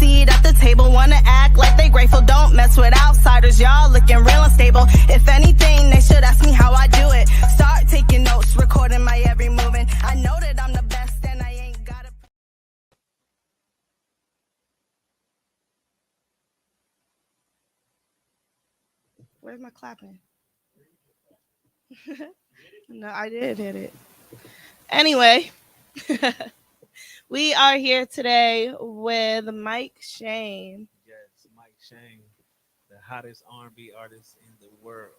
seat at the table. Wanna act like they grateful. Don't mess with outsiders. Y'all looking real unstable. If anything, they should ask me how I do it. Start taking notes, recording my every movement. I know that I'm the best and I ain't gotta. Where's my clapping? No, I did hit it. Anyway, we are here today with Mike Shane. Yes, Mike Shane, the hottest R&B artist in the world.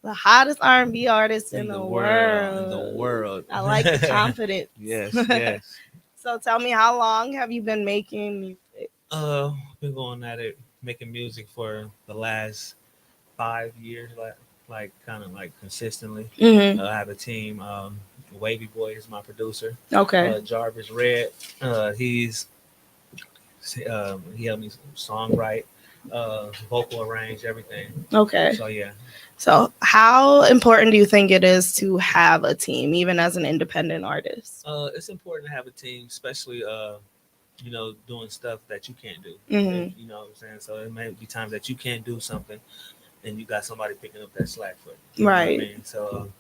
The hottest R&B artist in the world. In the world. I like the confidence. Yes, yes. So tell me, how long have you been making music? Been going at it, making music for the last 5 years, like kind of like consistently. Mm-hmm. I have a team. Wavy Boy is my producer. Okay. Jarvis Red, he's he helped me songwrite, vocal arrange, everything. Okay. So yeah. So how important do you think it is to have a team, even as an independent artist? It's important to have a team, especially doing stuff that you can't do. Mm-hmm. You know what I'm saying? So it may be times that you can't do something, and you got somebody picking up that slack for you. Right. Know what I mean? So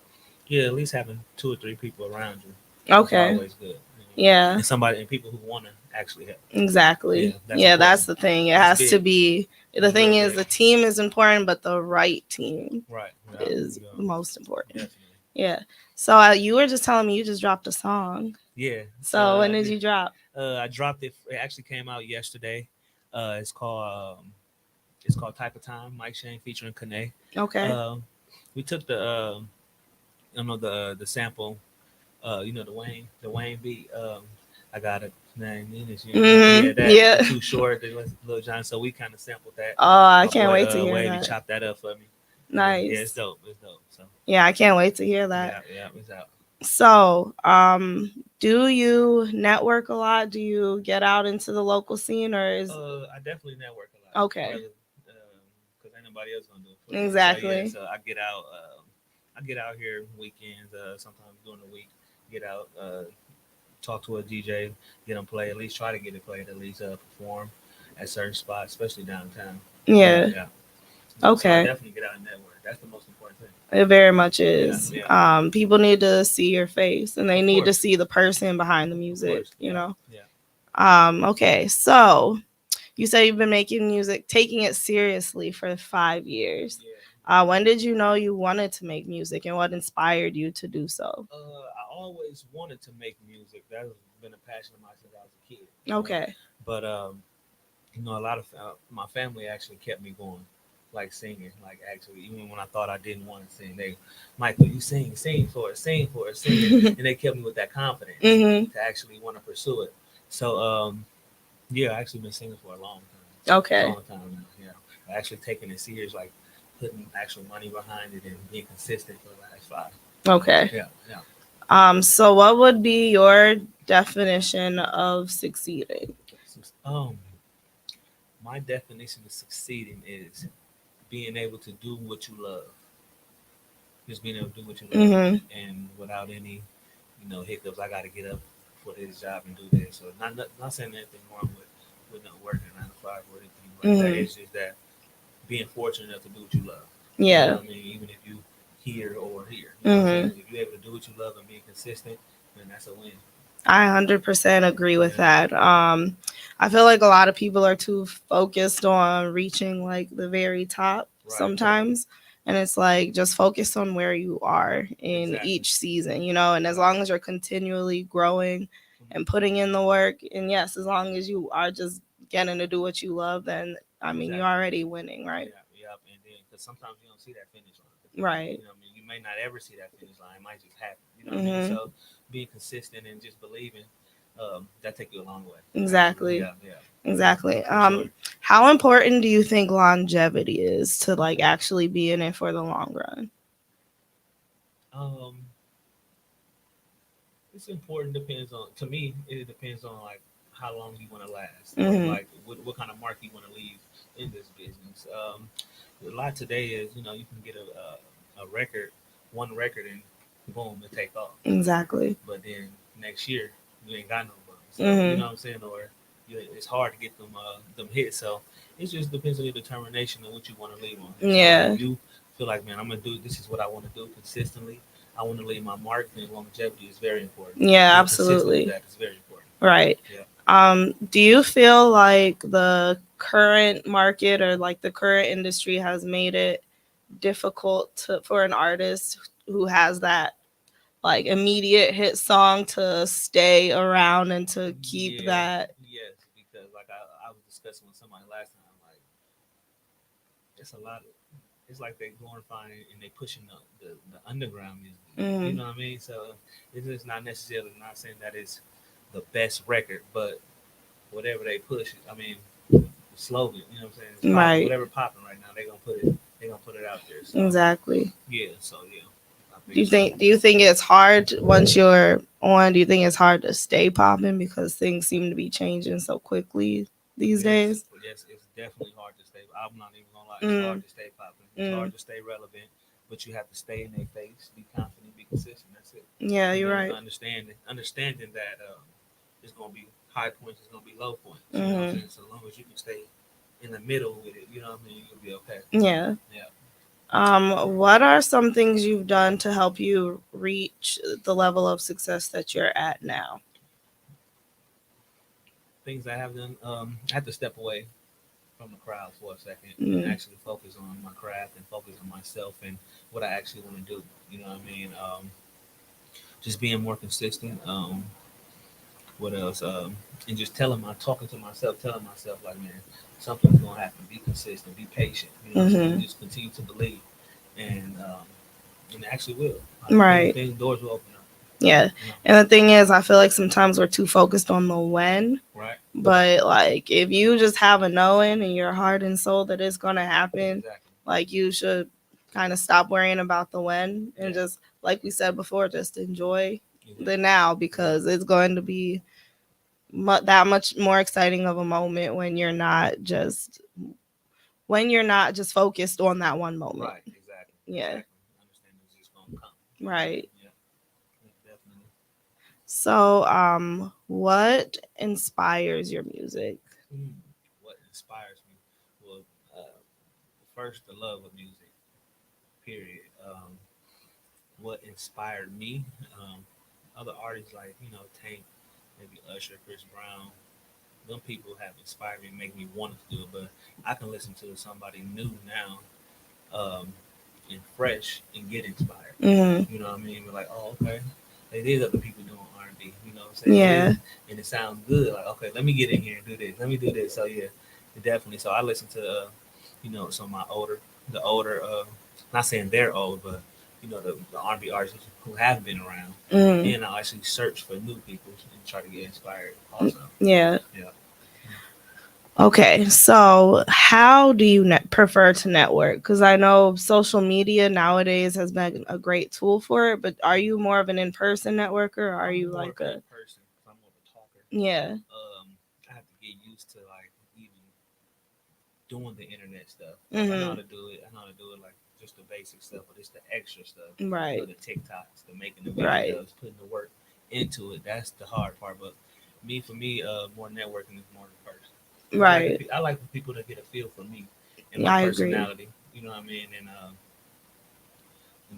yeah, at least having 2 or 3 people around you. Okay. Is always good. You know? Yeah. And people who want to actually help. Exactly. That's the thing. It has to be. The thing is, the team is important, but the right team is the most important. Definitely. Yeah. So you were just telling me you just dropped a song. Yeah. So when did you drop? I dropped it. It actually came out yesterday. It's called Type of Time. Mike Shane featuring Kane. Okay. We took the the sample. The Wayne beat. I got it. Too short. Lil Jon. So we kind of sampled that. Oh, I can't wait to hear Wavy that. chopped that up for me. Nice. Yeah, it's dope. So yeah, I can't wait to hear that. Yeah, it's out. So, do you network a lot? Do you get out into the local scene, or is? I definitely network a lot. Okay. Because ain't nobody else gonna do it for me. Exactly. So I get out. I get out here weekends. Sometimes during the week, get out. Talk to a DJ, get them play. At least try to get it played. At least perform at certain spots, especially downtown. Yeah. Okay. So I definitely get out and network. That's the most important thing. It very much is. Yeah. People need to see your face, and they need to see the person behind the music. You know. Yeah. Okay. So, you say you've been making music, taking it seriously for 5 years. Yeah. When did you know you wanted to make music, and what inspired you to do so? I always wanted to make music. That's been a passion of mine since I was a kid. Okay. But a lot of my family actually kept me going, like singing. Like actually, even when I thought I didn't want to sing, they, Michael, you sing for us, sing, and they kept me with that confidence to actually want to pursue it. So I actually been singing for a long time. Okay. A long time now. Yeah, I actually taking it serious, like putting actual money behind it and being consistent for the last 5. Okay. Yeah. So what would be your definition of succeeding? My definition of succeeding is being able to do what you love. Just being able to do what you love, and without any, hiccups. I got to get up for this job and do this. So not saying anything wrong with not working 9 to 5 or anything like that. It's just that being fortunate enough to do what you love. Yeah. You know what I mean, even if you here or here, if you're able to do what you love and be consistent, then that's a win. I 100% agree with that. I feel like a lot of people are too focused on reaching like the very top sometimes. And it's like, just focus on where you are in each season, and as long as you're continually growing and putting in the work, and yes, as long as you are just getting to do what you love, then you're already winning, right? Yeah. And then because sometimes you don't see that finish line. Right. You may not ever see that finish line. It might just happen. What I mean? So being consistent and just believing, that take you a long way. Exactly. Yeah. Exactly. Sure. How important do you think longevity is to like actually be in it for the long run? It's important. To me, it depends on like how long you want to last, like what kind of mark you want to leave in this business. A lot today is, you can get a record, one record, and boom, it take off. Exactly. But then next year, you ain't got no money. So, you know what I'm saying? Or it's hard to get them hits. So it just depends on your determination and what you want to leave on. So Yeah. if you feel like, man, I'm gonna do this is what I want to do consistently. I want to leave my mark. Then longevity is very important. Yeah, Being consistent with absolutely. that is very important. Right. Yeah. Do you feel like the current market or like the current industry has made it difficult for an artist who has that like immediate hit song to stay around and to keep Yeah. that? Yes. Because like I was discussing with somebody last time, like it's a lot of it's like they glorifying and they pushing the underground music. You Mm, know what I mean? So it's just not necessarily not saying that it's the best record, but whatever they push, I mean, the slogan, you know what I'm saying? It's popping. right. Whatever popping right now, they gonna put it out there. So Exactly. yeah, I think so. Do you think it's hard once you're on? Do you think it's hard to stay popping because things seem to be changing so quickly these Yes, days? yes, it's definitely hard to stay. I'm not even gonna lie, it's hard Mm, to stay popping. It's hard mm. to stay relevant, but you have to stay in their face, be confident, be consistent. That's it. Yeah, And you're then right. understanding that it's gonna be high points, it's gonna be low points. You know what I'm Hmm. saying? So long as you can stay in the middle with it, you know what I mean, you'll be okay. Yeah. Yeah. What are some things you've done to help you reach the level of success that you're at now? Things I have done, I have to step away from the crowd for a second and Mm, actually focus on my craft and focus on myself and what I actually want to do. You know what I mean? Just being more consistent. What else? And just talking to myself, telling myself like, man, something's gonna happen. Be consistent. Be patient. You know what I'm saying? hmm. Just continue to believe, and it actually will. Like Right. doors will open up. Yeah. You know? And the thing is, I feel like sometimes we're too focused on the when. Right. But like, if you just have a knowing in your heart and soul that it's gonna happen, Exactly. like you should kind of stop worrying about the when and Yeah. just, like we said before, just enjoy Exactly. the now Yeah. because it's going to be that much more exciting of a moment when you're not just focused on that one moment. Right. Exactly. Yeah. Exactly. Understand it's just gonna come. You know what I'm Right. saying? Yeah. Definitely. So, what inspires your music? Mm. What inspires me? Well, first the love of music. Period. What inspired me? Um, Other artists like Tank, maybe Usher, Chris Brown. Them people have inspired me, make me want to do it. But I can listen to somebody new now, and fresh, and get inspired. Hmm. You know what I mean? We're like, oh, okay. Like, there's other people doing R&B. You know what I'm saying? Yeah. And it sounds good. Like, okay, let me get in here and do this. Let me do this. So yeah, definitely. So I listen to, some of my not saying they're old, but the R&B artists who have been around, Hmm. and I actually search for new people and try to get inspired. Also, Yeah. yeah. Okay, so how do you prefer to network? Because I know social media nowadays has been a great tool for it, but are you more of an in-person networker or are I'm you more of like an in a, person. I'm more of a talker. yeah, I have to get used to like even doing the internet stuff. Like I know how mm-hmm, to do it. I know how to do it like just the basic stuff, but it's the extra stuff. right, The TikToks, the making the right, videos, putting the work into it. That's the hard part. But for me, more networking is more in person. right, I like for people to get a feel for me and my I agree, personality. You know what I mean? And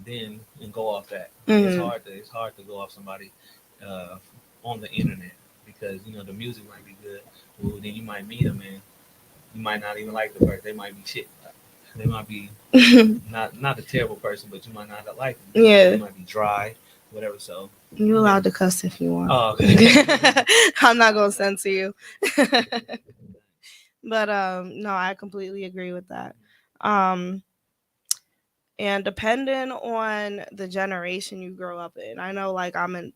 then go off that. mm-hmm, It's hard to go off somebody uh, on the internet because the music might be good. Well, then you might meet them and you might not even like the person. They might be shit. They might be not a terrible person, but you might not like them. They yeah, might be dry, whatever. So you yeah. allowed to cuss if you want. Oh, okay. I'm not Oh, gonna thanks, censor thanks, you. thanks. But no, I completely agree with that. Um and depending on the generation you grow up in, I know like I'm in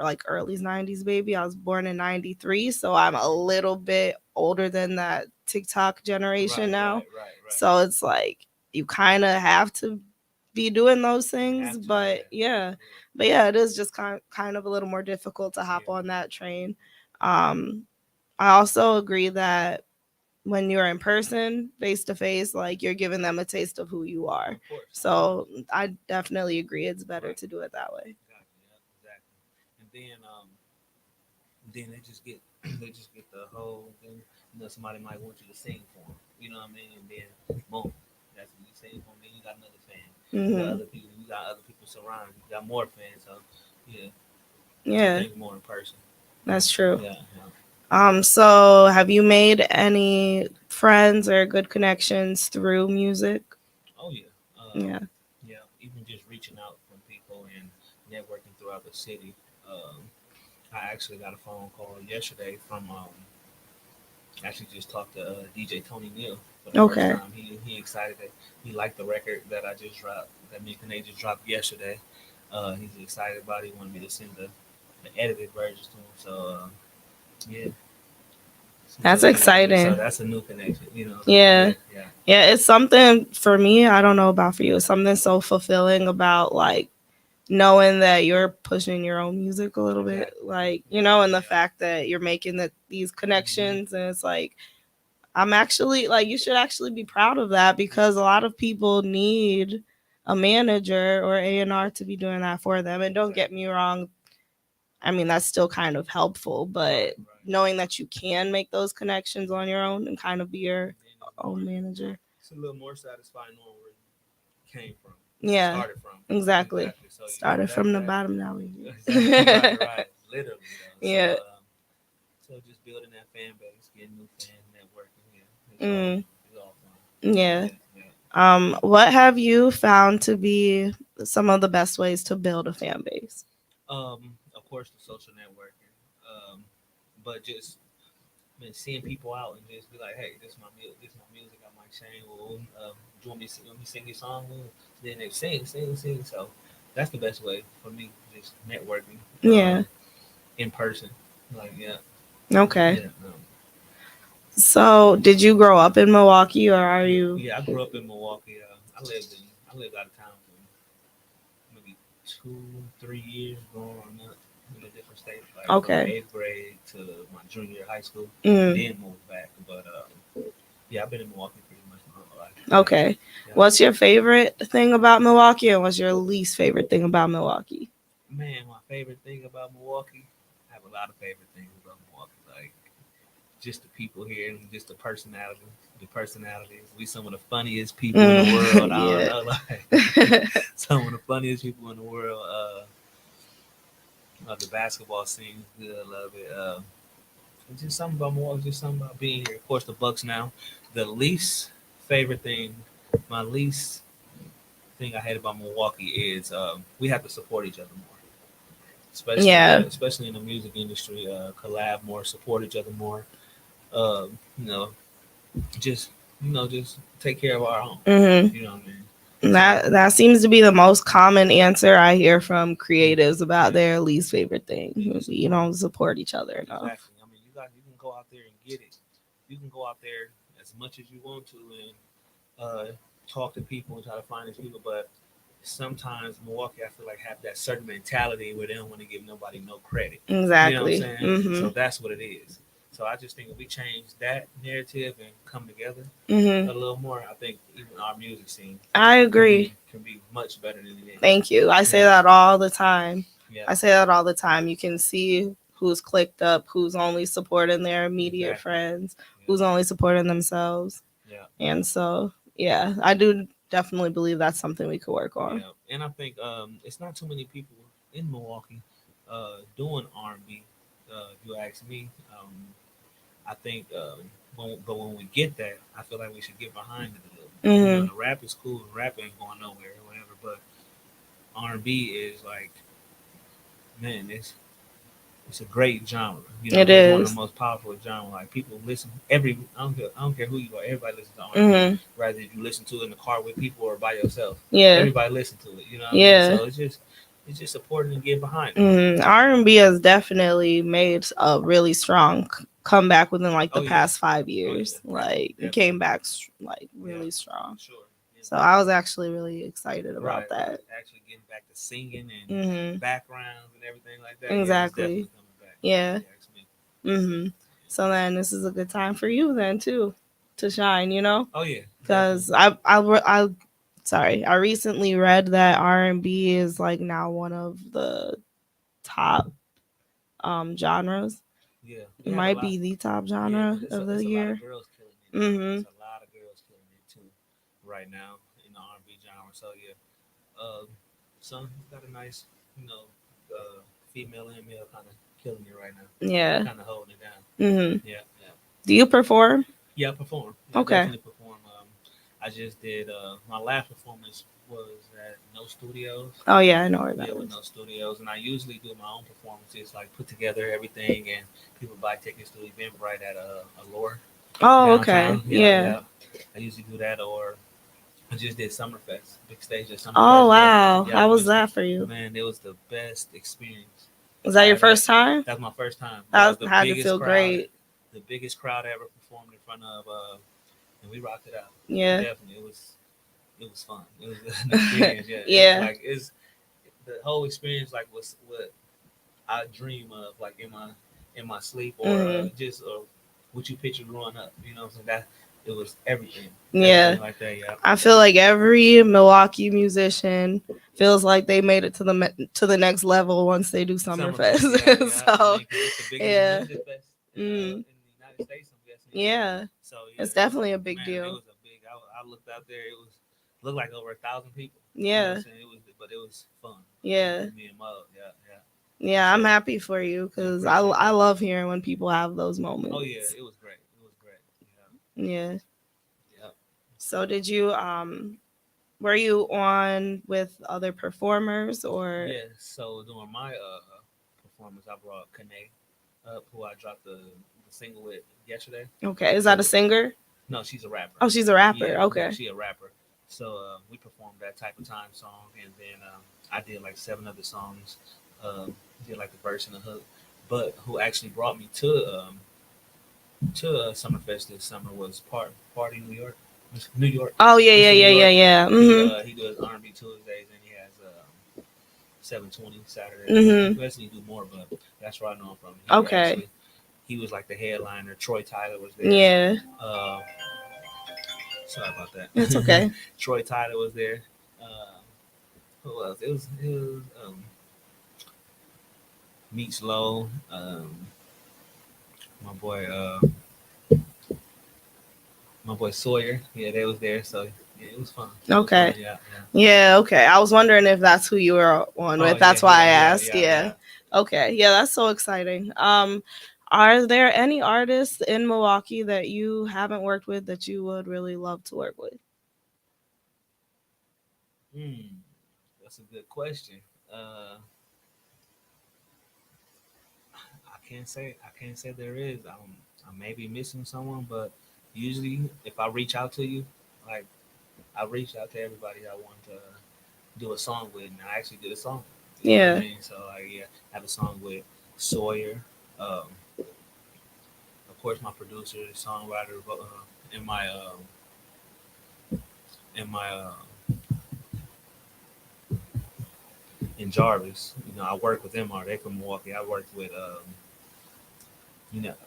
like early 90s baby. I was born in 93, so I'm a little bit older than that TikTok generation Right, now. right, right, right. So it's like you kind of have to be doing those You things, have to, but yeah, yeah. yeah, But yeah, it is just kind of a little more difficult to hop yeah. on that train. um I also agree that when you're in person, face to face, like you're giving them a taste of who you are. Of course. So I definitely agree it's better Right. to do it that way. Exactly. Yeah, exactly. And then they just get they just get the whole thing. You know, somebody might want you to sing for them. You know what I mean? And then boom, that's what you sing for them. Then you got another fan. You got Hmm. other people. You got other people surrounding you. You got more fans. So yeah, I Yeah, think more in person. that's true. Yeah, yeah. So have you made any friends or good connections through music? Oh yeah. Yeah. Yeah. Even just reaching out from people and networking throughout the city. Um, I actually got a phone call yesterday from actually just talked to DJ Tony Neal for the first Okay. time. He excited that he liked the record that I just dropped, that me and Kane just dropped yesterday. He's excited about it. He wanted me to send the edited versions to him. So yeah, That's so exciting. that's a new connection. You know, Yeah. yeah, yeah, Yeah, it's something for me, I don't know about for you. It's something so fulfilling about like knowing that you're pushing your own music a little bit, exactly. like, Yeah, and the yeah. fact that you're making these Mm-hmm. connections, and it's like I'm actually like, you should actually be proud of that, Yeah, because a lot of people need a manager or A&R to be doing that for them. And don't get exactly. me wrong, I mean, that's still kind of helpful, Right, but right. knowing that you can make those connections on your own and kind of be your And then it's more. own manager. It's a little more satisfying knowing where you came from, Yeah, started from. exactly. Exactly. So yeah, Started from the that bottom, now we're exactly right, here. right. Literally though. So Yeah. so just building that fan base, getting new fans, networking. Yeah, Mm, it's all fun. yeah. Yeah, yeah. What have you found to be some of the best ways to build a fan base? Of course the social networking. But just man, seeing people out and just be like, hey, this my music. I might change. Well, do you want me to sing your song? Well, then they sing. So that's the best way for me. Just networking Yeah. in person. Like yeah, Okay. yeah. So, did you grow up in Milwaukee, or are Yeah, you? yeah. I grew up in Milwaukee. I lived out of town for maybe 2, 3 years growing up in a different state, like from Okay. eighth grade to my junior year of high school. Mm, Then moved back, but yeah, I've been in Milwaukee pretty much my whole life. Yeah, okay. yeah. What's your favorite thing about Milwaukee, and what's your least favorite thing about Milwaukee? Man, my favorite thing about Milwaukee, I have a lot of favorite things about Milwaukee. Like just the people here and just the personality. The personalities. We some of the funniest people in the world. I don't Yeah. know, like some of the funniest people in the world. The basketball scene, good. I love it. It's just something about Milwaukee. Just something about being here. Of course, the Bucks now. The least favorite thing, my least thing I hate about Milwaukee is we have to support each other more, Yeah. especially in the music industry. Collab more, support each other more. You know, just just take care of our own. Hmm. You know what I mean? So That seems to be the most common answer I hear from yeah, creatives about yeah, their least favorite thing. yeah. Just You support don't support each other enough. exactly. I mean, you can go out there and get it. You can go out there as much as you want to and talk to people and try to find these people, but sometimes Milwaukee, I feel like have that certain mentality where they don't want to give nobody no credit. You know what I'm Exactly. saying? Hmm. So that's what it is. So I just think if we change that narrative and come together Hmm. a little more, I think even our music scene I agree. can be much better than it is. Thank you. I say Yeah, that all the time. yeah, I say that all the time. You can see who's clicked up, who's only supporting their immediate exactly. friends, Yeah, who's only supporting themselves. yeah, And so, yeah, I do definitely believe that's something we could work on. yeah. And I think it's not too many people in Milwaukee doing R&B. If you ask me, I think, but when we get that, I feel like we should get behind it a little. You know, Hmm. the rap is cool. The rap ain't going nowhere or whatever. But R&B is like, man, it's a great genre. You know, It it's one of the is. most powerful genres. Like people listen I don't care who you are. Everybody listens to R&B. Hmm. Whether you listen to it in the car with people or by yourself, Yeah. everybody listen to it. You know what I mean? Yeah. So it's just supporting and getting behind it. R&B has definitely made a really strong comeback within like Oh the yeah, past five oh yeah, years. definitely, Like it came definitely. back like Yeah, really for strong. sure. Yeah. So I was actually really excited Right, about right. that. Actually getting back to singing and Hmm. backgrounds and everything like that. Yeah, it's Exactly. definitely coming back. Yeah. If you ask me. Hmm. So then this is a good time for you then too to shine. Oh yeah, definitely. Because sorry, I recently read that R&B is like now one of the top genres. Yeah, It we have a might lot. be the top Yeah, genre because of it's the a lot of year. girls killing it too. It's Mm-hmm. a lot of girls killing it too, right now in the R&B genre. So yeah, son got a nice, you know, female and male kind of killing it right now. Yeah. Kind of holding it down. Mm-hmm. Yeah, yeah, Do you perform? yeah. I perform. Yeah, I Okay. definitely perform. I just did my last performance was at No Studios. Oh yeah, I know where that Yeah, with is. No Studios, and I usually do my own performances, like put together everything, and people buy tickets to Eventbrite at Allure Oh, okay. downtown. Yeah, Yeah. yeah. I usually do that, or I just did Summerfest, big stage at Oh Summerfest. Yeah, wow. yeah. How was that for you? Man, it was the best experience Was that I your ever. first time? That was my first time. That was That had to feel great. the biggest crowd I ever performed in front of, and we rocked it out. Yeah. Definitely, it was fun. It was an experience. Yeah, it was Yeah. like it's the whole experience like was what I dream of, like in my sleep, or Hmm. just what you picture growing up. You know what I'm saying? That it was everything, Yeah. everything like that. Yeah. I feel like every Milwaukee musician feels like they made it to the next level once they do Summerfest, yeah, Summerfest. yeah. I So mean, 'cause it's the biggest yeah. music fest Mm. in the United States, I'm guessing. Yeah. Yeah. So It's yeah, it was definitely a big man, it deal. was a big. I looked out there. It was looked like over 1,000 people. You know what Yeah. I'm saying? It was, but it was fun. Yeah. Me and Mo, yeah, yeah, for Yeah, I'm sure. happy for you I because appreciate I that. love hearing when people have those Oh yeah, moments. it was great. It was great. Yeah, Yeah. yeah. So did you were you on with other performers or Yeah, so during my performance, I brought Kane up, who I dropped the single with yesterday. okay, is that a So singer? no, she's a rapper. Oh, she's a rapper. Yeah, yeah, Okay. she a rapper. So we performed that type of time song, and then I did like 7 other songs. Did like the verse and the hook. But who actually brought me to Summerfest this summer was Party New York, New York, Oh yeah, yeah, Mr. New yeah, yeah, York. yeah. Mhm. He does R&B Tuesdays, and he has 720 Saturdays. Mhm. He actually do more, but that's where I know him from. Okay. He was like the headliner. Troy Tyler was there. Yeah. Uh, sorry about It's that. okay. Troy Tyler was there. Uh, who else? It was Meets Low. My boy my boy Sawyer. Yeah, they was there. So yeah, it was fun. It was fun. Okay. Yeah, yeah. Yeah, okay. I was wondering if that's who you were on Oh with. yeah, That's why I yeah, yeah, asked. yeah, Yeah. yeah. Okay. Yeah, that's so exciting. Are there any artists in Milwaukee that you haven't worked with that you would really love to work with? Hmm, that's a good question. Uh, I can't say there is. I may be missing someone, but usually if I reach out to you, like I reach out to everybody I want to do a song with, and I actually did a song. You know what I Yeah. mean? So like yeah, I have a song with Sawyer. Um, of course, my producer, songwriter, in my in Jarvis. You know, I work with them. Are they from Milwaukee? I worked with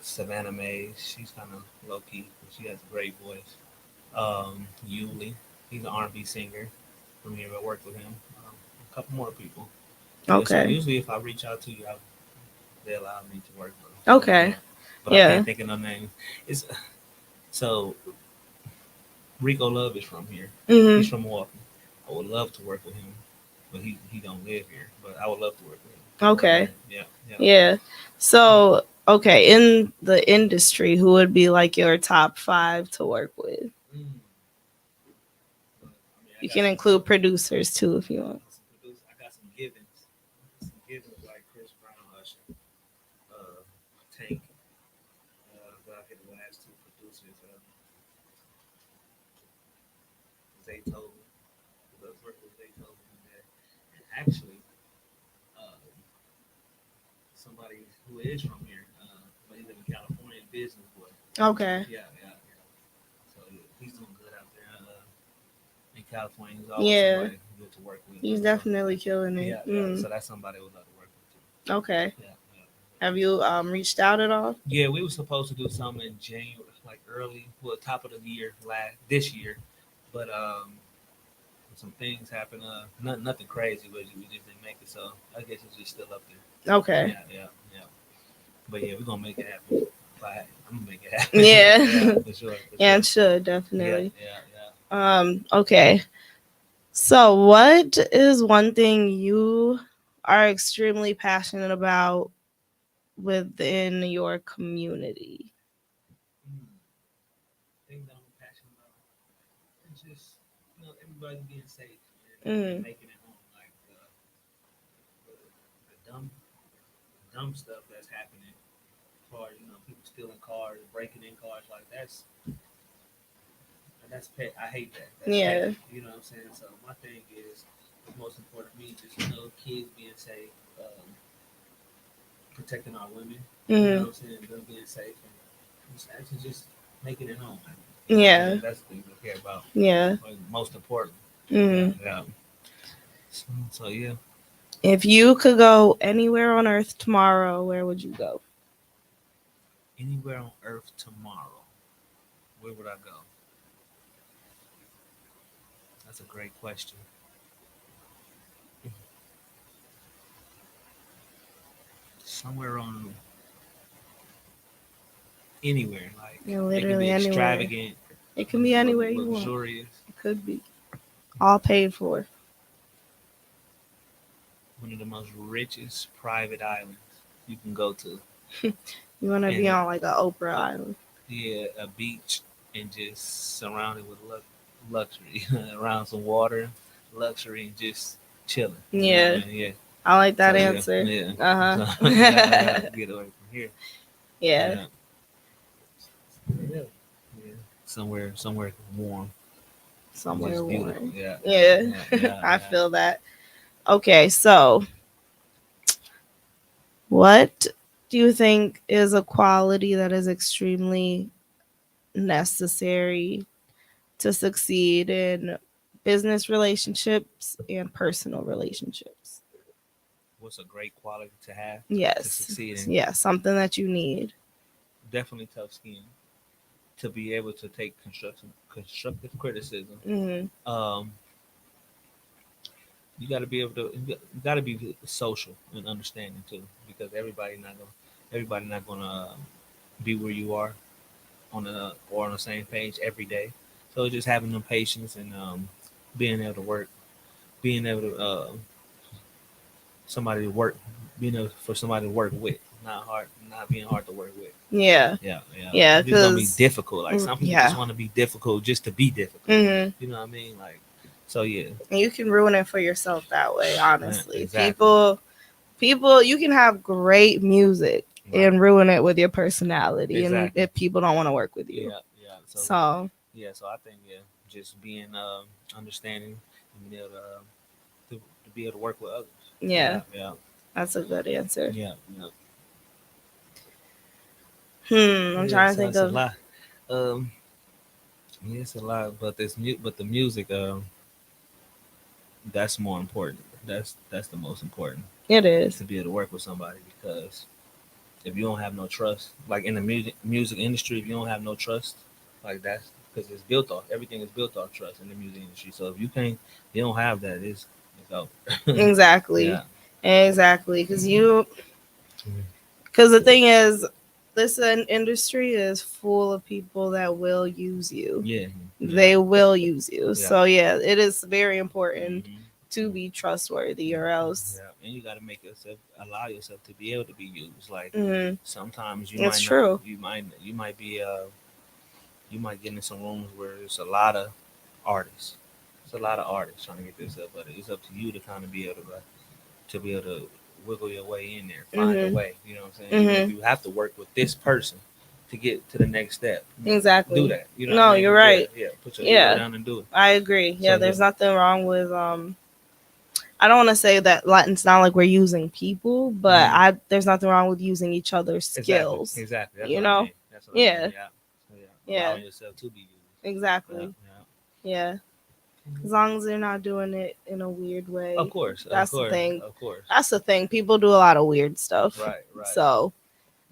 Savannah Mays. She's kind of low key, but she has a great voice. Yuli, he's an R&B singer from here. I worked with him. A couple more people. Yeah, so Okay. usually if I reach out to you, they allow me to work with them. So Okay. yeah, but I Yeah. can't think of no names. It's so Rico Love is from here. He's Mhm. from Milwaukee. I would love to work with him, but he don't live here. But I would love to work with him. Okay. Yeah, yeah. Yeah. So, okay, in the industry, who would be like your top 5 to work with? Mm. But, I mean, I You got can some include producers too if you want. producers. I got some givens like Chris Brown, Usher, Tank. But I get the last 2 producers, Zaytoven. Let's work with Zaytoven in there. And actually, uh, somebody who is from here, but he live in California, business boy. Okay. Yeah, yeah, yeah. So yeah, he's doing good out there in California. He's always Yeah. somebody good to work with. He's So definitely killing it. yeah, yeah. So that's somebody I would love to work with too. Okay. Yeah, yeah. Have you reached out at all? Yeah, we were supposed to do something in January, like top of the year, this year, but some things happened. Nothing crazy, but we just didn't make it. So I guess it's just still up there. Okay. Yeah, yeah, yeah, But yeah, we're gonna make it happen. I'm gonna make it happen. Yeah. Yeah, for sure. For Yeah, sure. it should Yeah, definitely. yeah, yeah. Okay. So, what is one thing you are extremely passionate about within your community? Thing that I'm passionate about is just everybody being safe and Mm. making it home. Like the dumb stuff that's happening. As far as people stealing cars, breaking in cars, like that's pet. I hate that. That's Yeah. petty. You know what I'm saying? So my thing is, what's most important to me, just kids being safe, protecting our women. You know Mm. what I'm saying? Them being safe and actually just making it home. You know what I Yeah. mean? That's the thing I care about. Yeah. Like, most important. Yeah, Mm. yeah. So yeah, If you could go anywhere on earth tomorrow, where would you go? anywhere on Earth tomorrow, where would I go? That's a great question. Somewhere on anywhere, like Yeah, it can be literally anywhere. extravagant, It can be anywhere you want. luxurious. It could be all paid for. One of the most richest private islands you can go to, You want to be and on like a Oprah uh, island. yeah, a beach and just surrounded with luxury, around some water, luxury, and just chilling. You know what Yeah, I mean? Yeah. I like So that yeah, answer. yeah. Uh So I huh. gotta get away from here. Yeah, Yeah, yeah, yeah. Somewhere warm, somewhere just beautiful. warm. Yeah, Yeah, yeah, yeah, I yeah. feel that. Okay, so what do you think is a quality that is extremely necessary to succeed in business relationships and personal relationships? What's a great quality to have to Yes, succeed in? yeah, something that you need. Definitely tough skin to be able to take constructive criticism. Hmm. Um, you got to be able to. You got to be social and understanding too, because everybody not gonna be where you are on the same page every day. So just having them patience and being able to work, being able to somebody to work, being able for somebody to work with, not being hard to work with. Yeah, Yeah, yeah. yeah, Just don't be because difficult. Like some people just yeah, want to be difficult just to be difficult. hmm, You know what I mean? Like, so yeah, and you can ruin it for yourself that way. yeah, Honestly, exactly. people, you can have great music Right. and ruin it with your personality, and Exactly. if people don't want to work with you. Yeah, yeah. So So yeah, so I think just being understanding and being able to be able to work with others. yeah, Yeah, yeah, that's a good answer. yeah, yeah. I'm Yeah, trying to so think it's a of. lot. Um, yeah, it's a lot, but but the music, that's more important. That's the most important It is. to be able to work with somebody because if you don't have no trust, like in the music industry, if you don't have no trust, like that's because it's built off everything is built off trust in the music industry. So if you don't have that, it's over. Exactly. Yeah. Exactly. Because the thing is, this industry is full of people that will use you. Yeah. Yeah. They will use you. Yeah. So yeah, it is very important Hmm. to be trustworthy, or else. Yeah, and you got to allow yourself to be able to be used. Like Mm, sometimes you it's might not, true. you might get in some rooms where it's a lot of artists. It's a lot of artists trying to get this up, but it's up to you to kind of be able to be able to wiggle your way in there, find a Hmm. way. You know what I'm saying? Even if Hmm. you have to work with this person to get to the next step, do Exactly. that. You know what I No, mean? you're Yeah, right. yeah. Put your ego Yeah, down and do it. I agree. So Yeah, yeah, there's nothing wrong with I don't want to say that it's not like we're using people, but hmm I there's nothing wrong with using each other's exactly, skills. exactly. That's You what I know? mean. That's what I mean. Yeah. Yeah. So yeah, Yeah. allowing yourself to be used. Yeah, Exactly. yeah. Yeah. As long as they're not doing it in a weird Of way. course, of That's the course, thing. of course. That's the thing. People do a lot of weird stuff. Right, right. So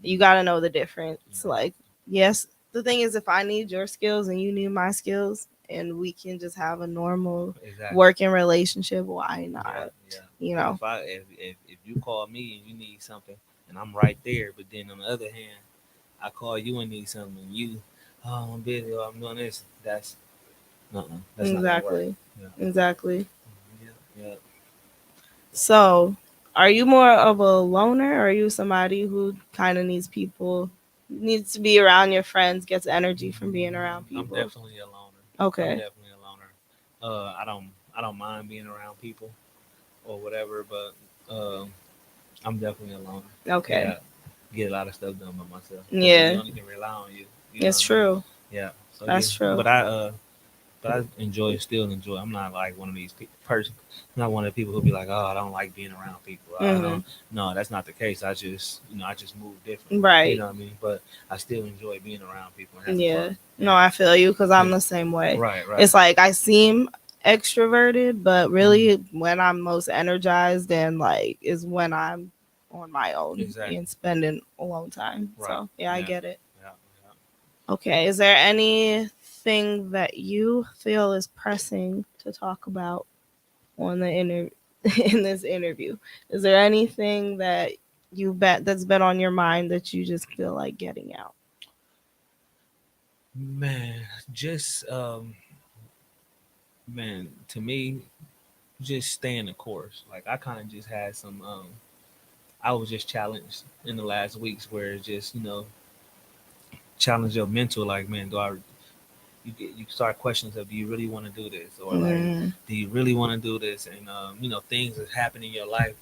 you got to know the difference. Yeah, Like, yes, the thing is, if I need your skills and you need my skills, and we can just have a normal exactly. working relationship, why Yeah, not? yeah. You Because know? if you call me and you need something, and I'm right there. But then on the other hand, I call you and need something, and you, oh, I'm busy, or I'm doing this. That's not gonna work. Exactly. Yeah, Exactly. yeah. So, are you more of a loner, or are you somebody who kind of needs to be around your friends, gets energy from being around I'm people? definitely a loner. I'm Okay. definitely a loner. I don't mind being around people or whatever, but I'm definitely a loner. Okay. Yeah, get a lot of stuff done by myself because you Yeah. only can rely on you. You know It's what I mean? true. Yeah. So yeah, That's true. but I still enjoy. I'm not like one of these person. I'm not one of the people who be like, oh, I don't like being around people. I Mhm. don't. No, that's not the case. I just move differently. You Right. know what I mean? But I still enjoy being around people and having Yeah. fun. No, Yeah. I feel you because I'm Yeah. the same way. Right. Right. It's like I seem extroverted, but Mhm. really when I'm most energized and like is when I'm on my own Exactly. and spending alone time. Right. So, yeah, I Yeah. get it. Yeah. Okay, is there anything that you feel is pressing to talk about on the in this interview? Is there anything that you bet that's been on your mind that you just feel like getting out? Man, just man, to me, just staying the course. Like I kind of just had some I was just challenged in the last weeks where it's just challenge your mental. Like man, you start questions of do you really want to do this, or like Mm, do you really want to do this, and things that happen in your life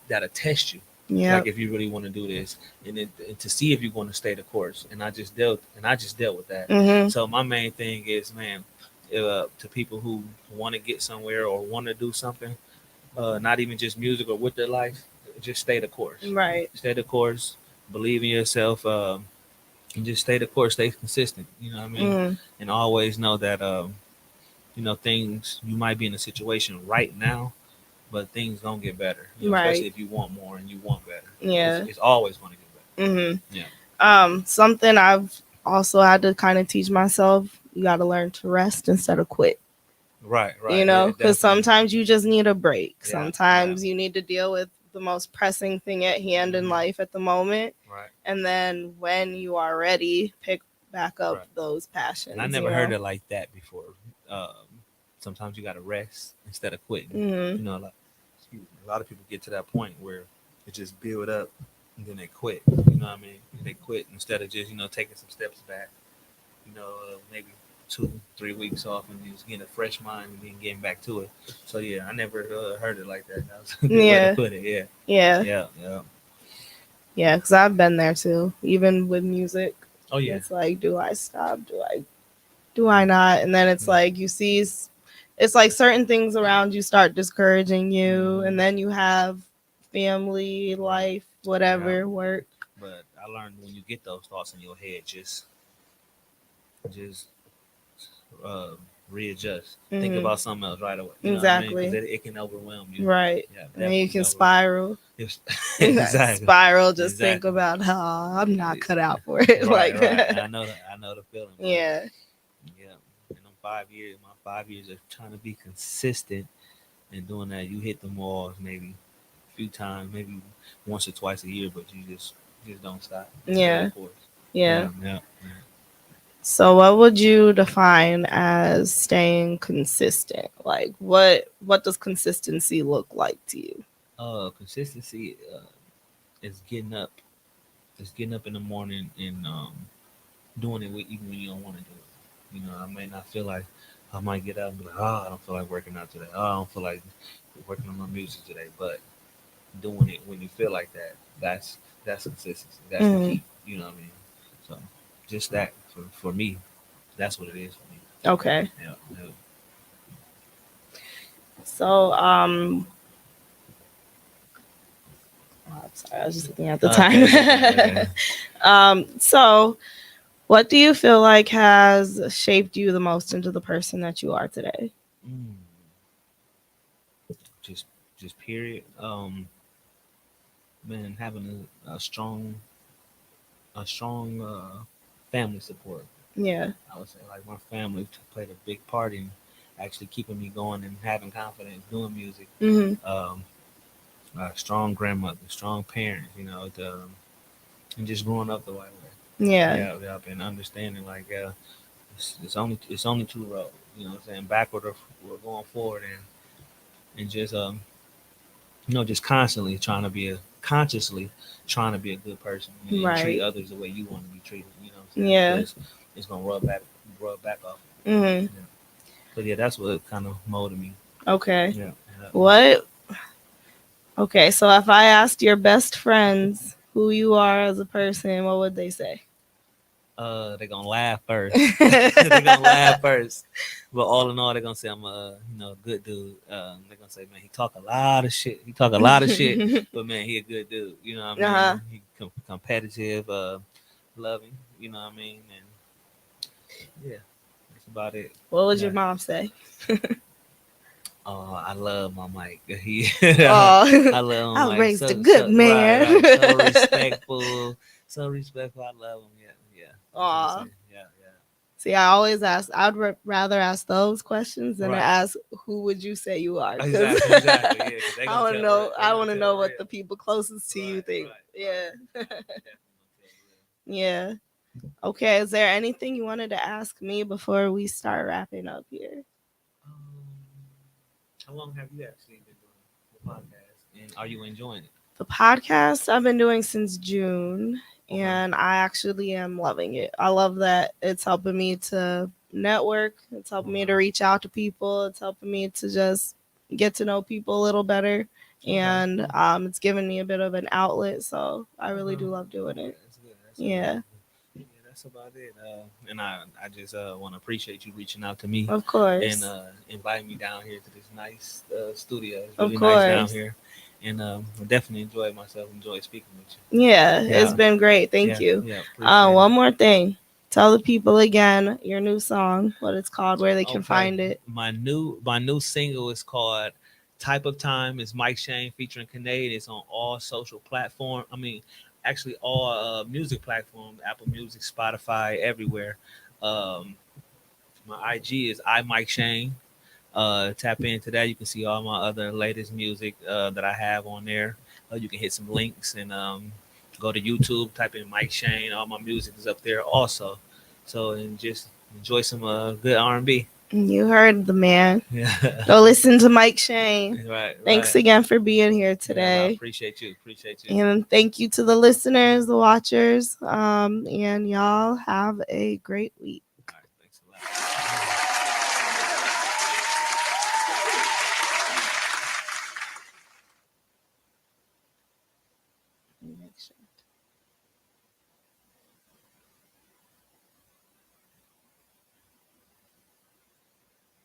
that'll test you. Like yep. if you really want to do this, and to see if you're going to stay the course. And I just dealt with that. Mhm. So my main thing is, man, to people who want to get somewhere or want to do something, not even just music or with their life, just stay the course. Right. Stay the course. Believe in yourself. And just stay the course. Stay consistent. You know what I mean? Mm, And always know that things you might be in a situation right now, but things gonna get better. Especially right. if you want more and you want better. It's, Yeah. it's always gonna get better. Mhm. Yeah. Something I've also had to kind of teach myself, you got to learn to rest instead of quit. Right. You Right. Yeah. know, because Definitely. sometimes you just need a break. Yeah. Yeah. Sometimes you need to deal with the most pressing thing at hand in Hmm. life at the moment. Right. And then when you are ready, pick back up Right. those And I passions, never heard it like that before. Sometimes you gotta rest instead of quitting. Hmm. Like, excuse me, a lot of people get to that point where it just build up and then they quit. You know what I mean? They quit instead of just taking some steps back. Maybe 2-3 weeks off and just getting a fresh mind and then getting back to it. So yeah, I never heard it like that. That was a good way to Yeah. put it. Yeah, Yeah. yeah, yeah. Yeah. Because I've been there too, even with music. Oh yeah, It's like, do I stop? Do I not? And then it's yeah. like it's like certain things around you start discouraging you, Mhm. and then you have family, Right. life, Yeah. whatever, work. But I learned when you get those thoughts in your head, just uh, readjust. Think Hmm. about something else right away. You know what I mean? Because Exactly. it can overwhelm you. Right. Yeah, And then you definitely can overwhelm. spiral. It's, exactly, Spiral. Just think exactly. about how I'm not cut out for it. Right, Like, right. I know that. I know the feeling, but yeah. yeah. In them 5 years, my 5 years of trying to be consistent and doing that, you hit the walls maybe a few times, maybe once or twice a year, but you just don't stop. Just stay the Yeah. course. Yeah. Yeah, yeah, yeah. So what would you define as staying consistent? Like what does consistency look like to you? Consistency is getting up. Is getting up in the morning and doing it even when you don't want to do it. I may not feel like I might get up and be like, oh, I don't feel like working out today. Oh, I don't feel like working on my music today. But doing it when you feel like that, that's consistency. That's the Mm, key. You know what I mean? So just that for me, that's what it is for me. okay. Yeah. Yeah. So oh, I'm sorry, I was just looking at the Okay. time. It's okay. Okay. So what do you feel like has shaped you the most into the person that you are today? Mm, just just period. Man, having a strong family support. Yeah. I would say like my family played a big part in actually keeping me going and having confidence doing music. Hmm. Um, strong grandmother, strong parents, and just growing up the right way. Yeah. Yeah, and understanding like it's only two roads. You know what I'm saying? Backward or we're going forward, and just just constantly trying to be a consciously trying to be a good person and treat Right. others the way you want to be treated. You know what I'm saying? Yeah. Because it's gonna rub back off. Hmm. Yeah. So yeah, that's what kind of molded me. Okay. Yeah. What? Okay, so if I asked your best friends who you are as a person, what would they say? They're gonna laugh first. They're gonna laugh first. But all in all, they're gonna say I'm a good dude. They're gonna say, man, he talk a lot of shit. He talk a lot of shit, but man, he a good dude. You know what I Uh-huh. mean? He competitive, loving. You know what I mean? And yeah, that's about it. What would Yeah. your mom say? Oh, I love my Mike. He, Oh, I love I my Mike. raised a So, good right, man. right. So respectful. So respectful. I love him. Yeah, yeah. That's what I Aw. say. Yeah, yeah. See, I always ask. I'd rather ask those questions than to Right. ask who would you say you are, because Exactly, exactly. Yeah, because they I gonna want to tell know. real. They I gonna want to tell know what real. the people closest to you Right, think. right, Yeah. right. Definitely gonna tell real. Yeah. Okay. Is there anything you wanted to ask me before we start wrapping up here? Um, how long have you actually been doing the podcast, and are you enjoying it? The podcast I've been doing since June, Okay. and I actually am loving it. I love that it's helping me to network, it's helping me to reach out to people, it's helping me to just get to know people a little better, Okay. and it's giving me a bit of an outlet. So I really do love doing Okay, it. that's good. That's Yeah, good. Yeah, that's about it. And I just want to appreciate you reaching out to me of course. and inviting me down here to this nice studio. It's Of really nice down course. here, and I definitely enjoyed myself. Enjoy speaking with you. Yeah, it's Yeah, been great. Thank yeah, you. yeah. Appreciate One it. more thing. Tell the people again your new song, what it's called, where they can Okay, find it. my new single is called "Type of Time." It's Mike Shane featuring Canadian. It's on all social platform. I mean, actually all music platforms: Apple Music, Spotify, everywhere. Um, my IG is I Mike Shane. Tap into that. You can see all my other latest music that I have on there. You can hit some links and go to YouTube. Type in Mike Shane. All my music is up there also. So and just enjoy some good R&B. You heard the man. Yeah. Go listen to Mike Shane. Right. Thanks Right. again for being here Yeah, I today. appreciate you. Appreciate you. And thank you to the listeners, the watchers. And y'all have a great week.